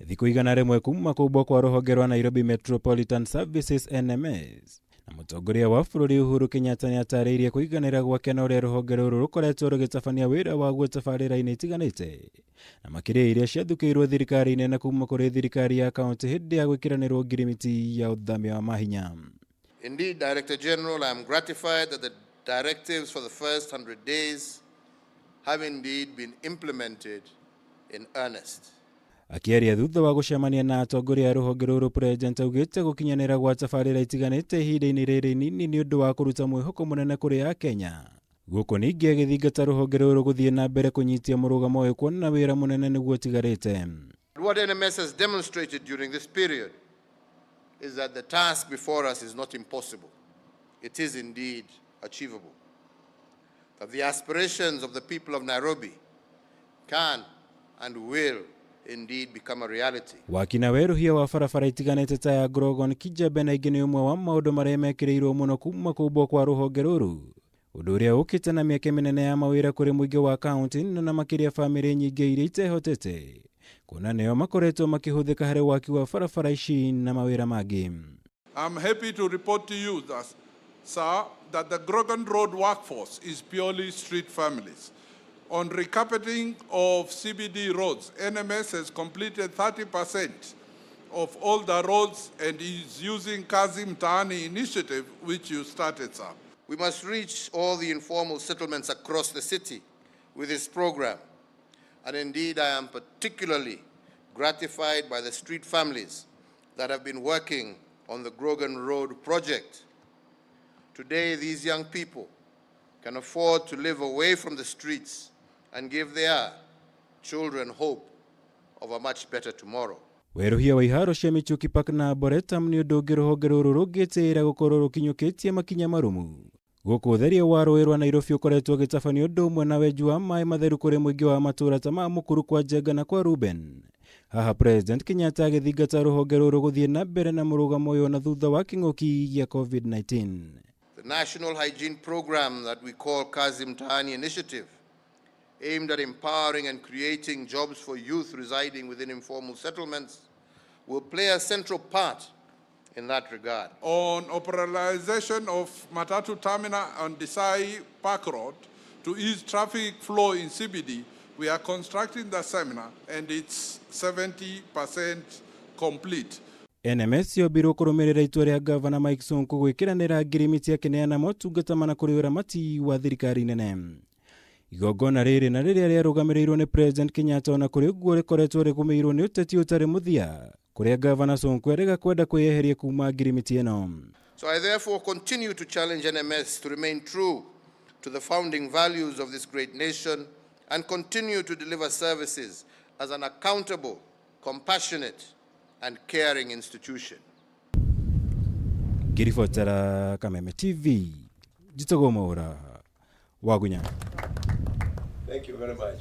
thiku igana rimwe kuma kubwa kwa Ruhonge rwa Nairobi Metropolitan Services NMS na mutongoria wa bũrũri Uhuru Kenyatta ni atarĩirie kuiganira gwake na ũrĩa rũhonge rũrũ rũkoretwo rũgĩtabania wĩra waguo tabarĩra-inĩ itiganĩte na makĩria iria ciathukĩirwo thirikari-inĩ na kuma kũrĩ thirikari ya kaunti hĩndĩ ya gwĩkĩranĩrwo ngirimiti ya ũthamia wa mahinya. Indeed, Director General, I am gratified that the directives for the first 100 days have indeed been implemented in earnest. Akiaria thutha wa gũcemania na atongoria a rũhonge rũrũ, President augĩte gũkinyanĩra gwa tabarĩra itiganĩte ihinda-inĩ rĩrĩ inini nĩ ũndũ wa kũruta mwĩhoko mũnene kũrĩ Akenya. Gũkũ ningĩ agĩthingata rũhonge rũrũ gũthiĩ na mbere kũnyitia mũrũgamo ũyũ kuona wĩra mũnene nĩguo ũtigarĩte. What NMS has demonstrated during this period is that the task before us is not impossible. It is indeed achievable. That the aspirations of the people of Nairobi can and will indeed become a reality. Wakina weruhia wa barabara itiganĩte ta ya Grogon Kijabe na ingĩ nĩ ũmwe wa maũndũ marĩa mekĩrĩirwo mũno kuma kubwo kwa rũhonge rũrũ, ũndũ ũrĩa ũkĩte na mĩeke mĩnene ya mawĩra kũrĩ mũingĩ wa kaunti na makĩria bamĩrĩ nyingĩ iria itehotete kuona nĩo makoretwo makĩhũthĩka harĩ waki wa barabara ici na mawĩra mangĩ. I'm happy to report to you that, sir, that the Grogan Road workforce is purely street families. On recarpeting of CBD roads, NMS has completed 30% of all the roads and is using ihinda-ini initiative, which you started, sir. We must reach all the informal settlements across the city with this program. And indeed, I am particularly gratified by the street families that have been working on the Grogan Road project. Today, these young people can afford to live away from the streets and give their children hope of a much better tomorrow. Weruhia wa iharo cia Michuki Park na Boretam nĩ ũndũ ũngĩ rũhonge rũrũ rũngĩtĩĩra gũkorwo rũkinyũkĩtie makinya marumu. Gũkũ ũtheria wa rũĩ rwa Nairobi ũkoretwo ũgĩtabanio ũndũ ũmwe na wenji wa maĩ matheru kũrĩ mũingĩ wa matũũra ta ma Mũkuru, kwa Njenga na kwa Ruben. Haha President Kenyatta agĩthingata rũhonge rũrũ gũthiĩ na mbere na mũrũgamo ũyũ na thutha wa kĩng'ũki gĩa COVID-19. The national hygiene program that we call ihinda-ini initiative, aimed at empowering and creating jobs for youth residing within informal settlements, will play a central part in that regard. On operationalization of Matatu Terminal on Desai Park Road to ease traffic flow in CBD, we are constructing the seminar and it's 70% complete. NMS yobirwo kũrũmĩrĩra itua rĩa Gavana Mike Sonko gwĩkĩranĩra ngirimiti akĩneana motungata mana kũrĩ ũramati wa thirikari nene. Igongona rĩrĩ na rĩrĩa rĩarũgamĩrĩirwo nĩ President Kenyatta ona kũrĩ ũguo rĩkoretwo rĩgũmĩirwo nĩ ũteti ũtarĩ mũthia kũrĩa Gavana Sonko erĩga kwenda kwĩyeheria kuma ngirimiti ĩno. So I therefore continue to challenge NMS to remain true to the founding values of this great nation and continue to deliver services as an accountable, compassionate and caring institution. Ngĩribotera Kameme TV, Jitogomora Wagunya. Thank you very much.